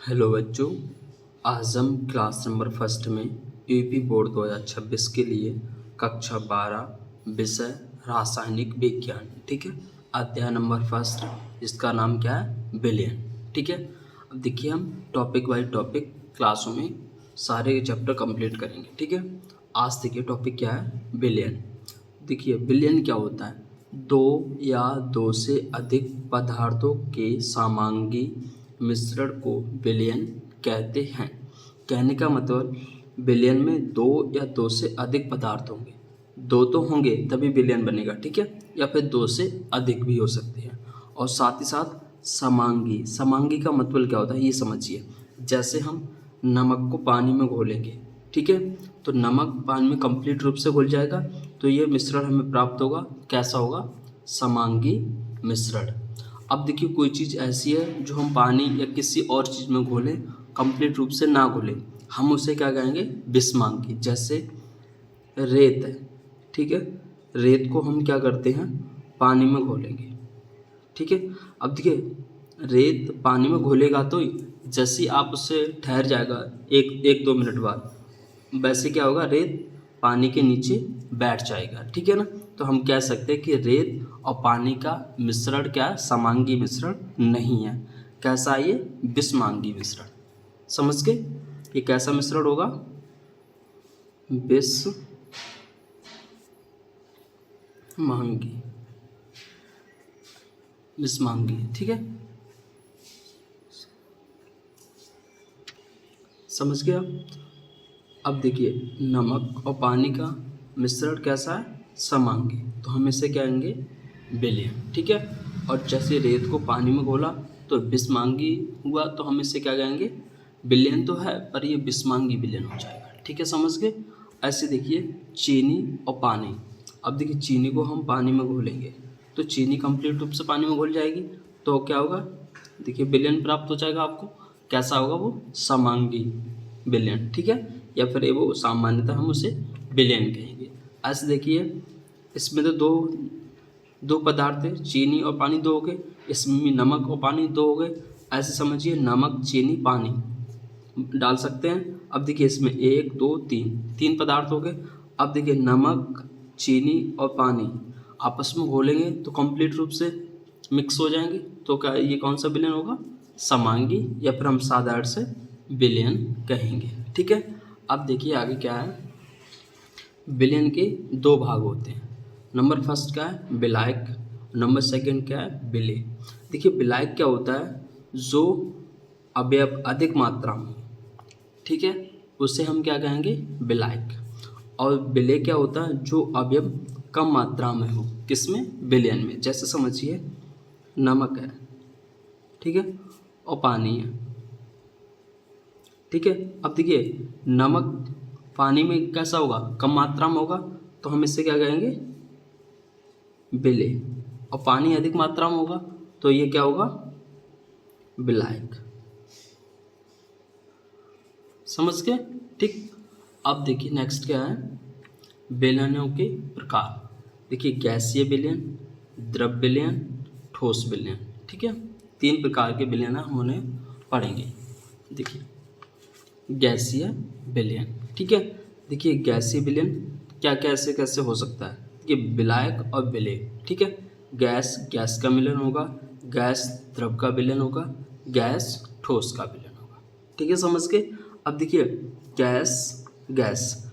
Hello बच्चों, आज हम क्लास नंबर फर्स्ट में यूपी बोर्ड 2026 के लिए कक्षा 12 विषय रासायनिक विज्ञान, ठीक है। अध्याय नंबर फर्स्ट, इसका नाम क्या है? विलयन, ठीक है। अब देखिए, हम टॉपिक बाय टॉपिक क्लासों में सारे चैप्टर कंप्लीट करेंगे, ठीक है। आज देखिए टॉपिक क्या है? विलयन। देखिए विलयन क्या होता है? दो या दो से अधिक पदार्थों के समांगी मिश्रण को विलयन कहते हैं। कहने का मतलब विलयन में दो या दो से अधिक पदार्थ होंगे, दो तो होंगे तभी विलयन बनेगा, ठीक है। या फिर दो से अधिक भी हो सकते हैं। और साथ ही साथ समांगी, समांगी का मतलब क्या होता है ये समझिए। जैसे हम नमक को पानी में घोलेंगे, ठीक है, तो नमक पानी में कंप्लीट रूप से घुल जाएगा, तो ये मिश्रण हमें प्राप्त होगा, कैसा होगा? समांगी मिश्रण। अब देखिए कोई चीज़ ऐसी है जो हम पानी या किसी और चीज़ में घोलें, कंप्लीट रूप से ना घोलें, हम उसे क्या कहेंगे? विषमांगी। जैसे रेत है, ठीक है, रेत को हम क्या करते हैं? पानी में घोलेंगे, ठीक है। अब देखिए रेत पानी में घोलेगा तो जैसे ही आप उससे ठहर जाएगा एक एक दो मिनट बाद, वैसे क्या होगा? रेत पानी के नीचे बैठ जाएगा, ठीक है ना। तो हम कह सकते हैं कि रेत और पानी का मिश्रण क्या है? समांगी मिश्रण नहीं है। कैसा है ये? विषमांगी मिश्रण। समझ गए? ये कैसा मिश्रण होगा? विषमांगी, विषमांगी, ठीक है। समझ गया? अब देखिए नमक और पानी का मिश्रण कैसा है? समांगी, तो हम इसे कहेंगे विलयन, ठीक है। और जैसे रेत को पानी में घोला तो विषमांगी हुआ, तो हम इसे क्या कहेंगे? विलयन तो है पर ये विषमांगी विलयन हो जाएगा, ठीक है। समझ गए? ऐसे देखिए चीनी और पानी। अब देखिए चीनी को हम पानी में घोलेंगे तो चीनी कंप्लीट रूप से पानी में घुल जाएगी, तो क्या होगा? देखिए विलयन प्राप्त हो जाएगा आपको। कैसा होगा वो? समांगी विलयन, ठीक है। या फिर वो सामान्यतः हम उसे विलयन कहेंगे। ऐसे देखिए इसमें तो दो दो पदार्थ है, चीनी और पानी दो हो गए, इसमें नमक और पानी दो हो गए। ऐसे समझिए नमक चीनी पानी डाल सकते हैं। अब देखिए इसमें एक दो तीन तीन पदार्थ हो गए। अब देखिए नमक चीनी और पानी आपस में घोलेंगे तो कंप्लीट रूप से मिक्स हो जाएंगे, तो क्या ये कौन सा विलयन होगा? समांगी, या फिर हम साधारण से विलयन कहेंगे, ठीक है। अब देखिए आगे क्या है? विलयन के दो भाग होते हैं। नंबर फर्स्ट क्या है? विलायक। नंबर सेकंड क्या है? विलेय। देखिए विलायक क्या होता है? जो अवयव अधिक मात्रा में, ठीक है, उसे हम क्या कहेंगे? विलायक। और विलेय क्या होता है? जो अवयव कम मात्रा में हो, किसमें? विलयन में। जैसे समझिए नमक है, ठीक है, और पानी है, ठीक है। अब देखिए नमक पानी में कैसा होगा? कम मात्रा में होगा, तो हम इससे क्या कहेंगे? विलेय। और पानी अधिक मात्रा में होगा तो ये क्या होगा? विलायक। समझ गए? ठीक। अब देखिए नेक्स्ट क्या है? विलयनों के प्रकार। देखिए गैसीय विलयन, द्रव विलयन, ठोस विलयन, ठीक है। तीन प्रकार के विलयन हम उन्हें पढ़ेंगे। देखिए गैसीय विलयन, ठीक है। देखिए गैसीय विलयन क्या कैसे कैसे हो सकता है? देखिए विलायक और विलेय, ठीक है। गैस गैस का मिलन होगा, गैस द्रव का विलयन होगा, गैस ठोस का विलयन होगा, ठीक है। समझ के? अब देखिए गैस गैस,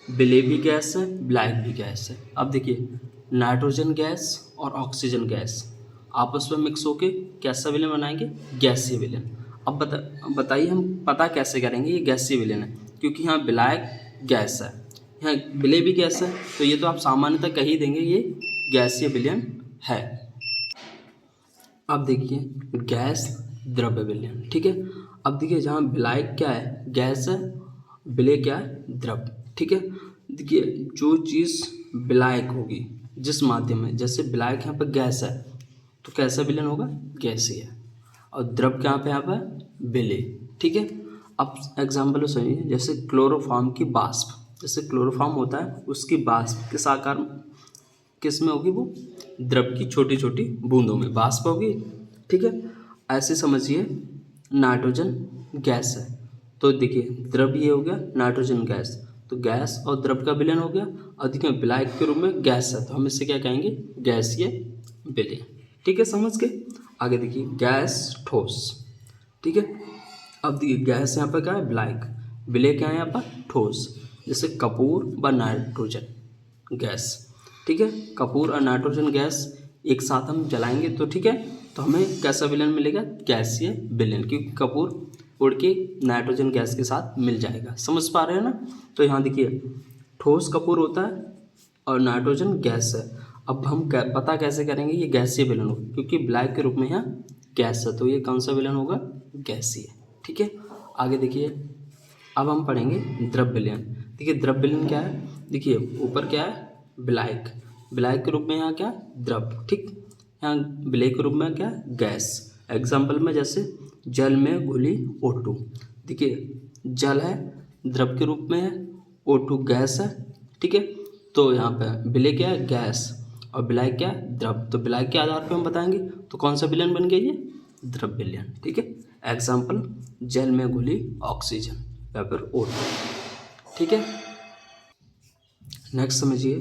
विलेय भी गैस है, विलायक भी गैस है। अब देखिए नाइट्रोजन गैस और ऑक्सीजन गैस आपस में मिक्स होके कैसा विलयन बनाएंगे? गैसीय विलयन। अब बताइए हम पता कैसे करेंगे ये गैसीय विलयन है? क्योंकि यहाँ विलायक गैस है, यहाँ विलेय भी गैस है, तो ये तो आप सामान्यतः कह ही देंगे ये गैसीय विलयन है। अब देखिए गैस द्रव्य विलयन, ठीक है। अब देखिए जहाँ विलायक क्या है? गैस है, विलेय क्या है? द्रव, ठीक है। देखिए जो चीज़ विलायक होगी जिस माध्यम में, जैसे विलायक यहाँ पर गैस है तो कैसा विलयन होगा? गैसीय। और द्रव क्या पे यहाँ पर? विलेय, ठीक है। अब एग्जाम्पल सुनिए, जैसे क्लोरोफॉर्म की वाष्प, जैसे क्लोरोफॉर्म होता है उसकी वाष्प किस आकार किस में होगी? वो द्रव की छोटी छोटी बूंदों में वाष्प होगी, ठीक है। ऐसे समझिए नाइट्रोजन गैस है। तो देखिए द्रव ये हो गया नाइट्रोजन गैस, तो गैस और द्रव का विलयन हो गया और देखिए विलायक के रूप में गैस है, तो हम इससे क्या कहेंगे, गैसीय विलयन। ठीक है, समझ गए। आगे देखिए गैस ठोस। ठीक है, अब देखिए गैस यहाँ पर क्या है, विलायक, विलय क्या है यहाँ पर, ठोस, जैसे कपूर व नाइट्रोजन गैस। ठीक है, कपूर और नाइट्रोजन गैस एक साथ हम जलाएंगे तो ठीक है, तो हमें कैसा विलयन मिलेगा, गैसीय विलयन, क्योंकि कपूर उड़ के नाइट्रोजन गैस के साथ मिल जाएगा। समझ पा रहे हैं ना। तो यहाँ देखिए ठोस कपूर होता है और नाइट्रोजन गैस है। अब हम पता कैसे करेंगे ये गैसीय विलयन होगा, क्योंकि विलायक के रूप में यहाँ गैस है, तो ये कौन सा विलयन होगा, गैसीय। ठीक है, आगे देखिए अब हम पढ़ेंगे द्रव विलयन। देखिए द्रव विलयन क्या है, देखिए ऊपर क्या है, विलायक, विलायक के रूप में यहाँ क्या, द्रव। ठीक, यहाँ विलय के रूप में क्या, गैस। एग्जाम्पल में जैसे जल में घुली O2, देखिए जल है, द्रव के रूप में है, O2 गैस है। ठीक है, तो यहाँ पे विलय क्या है, गैस, और विलायक क्या है, द्रव। तो विलायक के आधार पे हम बताएंगे तो कौन सा विलयन बन गया ये, द्रव विलयन। ठीक है, एग्जाम्पल जल में घुली ऑक्सीजन या फिर O2। ठीक है, नेक्स्ट समझिए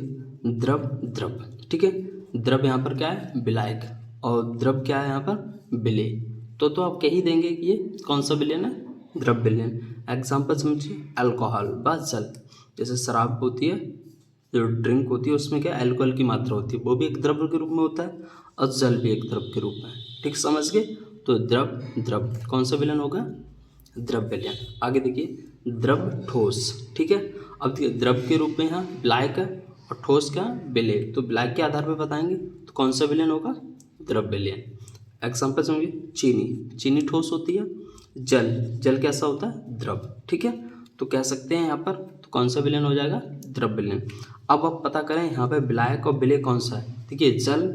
द्रव, द्रव। ठीक है, द्रव यहाँ पर क्या है, विलायक, और द्रव क्या है यहाँ पर, विलय। तो आप कह ही देंगे कि ये कौन सा विलयन है, द्रव विलयन। एग्जाम्पल समझिए अल्कोहल व जल, जैसे शराब होती है, जो ड्रिंक होती है उसमें क्या अल्कोहल की मात्रा होती है, वो भी एक द्रव के रूप में होता है, और जल भी एक द्रव के रूप में। ठीक, समझ गए। तो द्रव, द्रव कौन सा विलयन होगा, द्रव विलयन। आगे देखिए द्रव ठोस। ठीक है, अब देखिए द्रव के रूप में यहाँ विलायक है और ठोस क्या, विलय। तो विलायक के आधार पर बताएंगे तो कौन सा विलयन होगा, द्रव विलयन। एग्जाम्पल समझिए चीनी, चीनी ठोस होती है। जल, जल कैसा होता है, द्रव। ठीक है, तो कह सकते हैं यहाँ पर तो कौन सा विलयन हो जाएगा, द्रव विलयन। अब आप पता करें यहाँ पे विलायक और विलय कौन सा है। देखिए जल,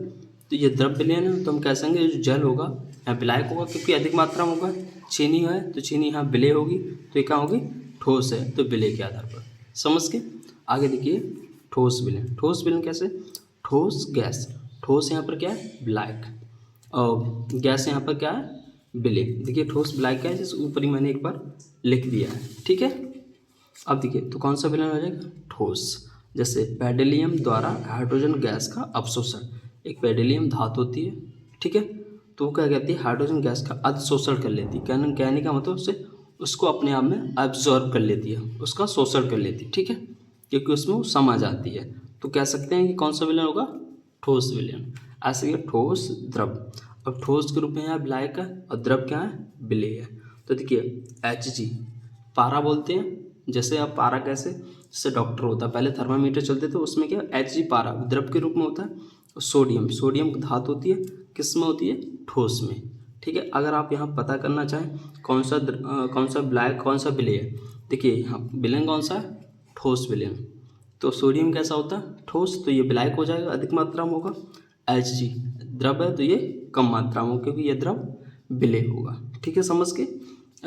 तो ये द्रव विलयन है, तो हम कह सकेंगे जो जल होगा यहाँ विलायक होगा, क्योंकि अधिक मात्रा में होगा। चीनी है तो चीनी यहाँ विलय होगी, तो ये क्या होगी, ठोस है, तो विलय के आधार पर। समझ के आगे देखिए ठोस विलयन। ठोस विलयन कैसे, ठोस गैस, ठोस यहाँ पर क्या है, विलायक, और गैस यहाँ पर क्या है, विलय। देखिए ठोस विलायक क्या है, जिस ऊपर ही मैंने एक बार लिख दिया है। ठीक है, अब देखिए तो कौन सा विलयन हो जाएगा, ठोस। जैसे पेडिलियम द्वारा हाइड्रोजन गैस का अवशोषण, एक पेडिलियम धातु होती है। ठीक है, तो वो क्या कहती है, हाइड्रोजन गैस का अधिशोषण कर लेती है। कहने का मतलब उससे उसको अपने आप में एब्जॉर्ब कर लेती है, उसका शोषण कर लेती है। ठीक है, क्योंकि उसमें वो समा जाती है, तो कह सकते हैं कि कौन सा विलयन होगा, ठोस विलयन। ऐसे ही ठोस, द्रव। अब ठोस के रूप में यहाँ विलायक है और द्रव क्या है, विलय है। तो देखिए Hg, पारा बोलते हैं। जैसे आप पारा कैसे, जैसे डॉक्टर होता है, पहले थर्मामीटर चलते थे, उसमें क्या Hg पारा द्रव के रूप में होता है। सोडियम, सोडियम धातु होती है, किस में होती है, ठोस में। ठीक है, अगर आप यहाँ पता करना चाहें कौन सा विलायक कौन सा विलय है, देखिए यहाँ विलयन कौन सा है, ठोस विलयन। तो सोडियम कैसा होता है, ठोस, तो ये विलायक हो जाएगा, अधिक मात्रा में होगा। Hg द्रव है, तो ये कम मात्रा में, क्योंकि ये द्रव विलय होगा। ठीक है, समझ के।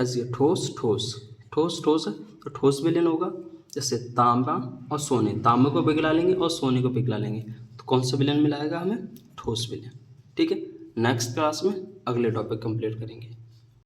ऐसे ठोस, ठोस, ठोस, ठोस है तो ठोस विलयन होगा। जैसे तांबा और सोने, तांबे को पिघला लेंगे और सोने को पिघला लेंगे, तो कौन सा विलयन मिलाएगा हमें, ठोस विलयन। ठीक है, नेक्स्ट क्लास में अगले टॉपिक कंप्लीट करेंगे।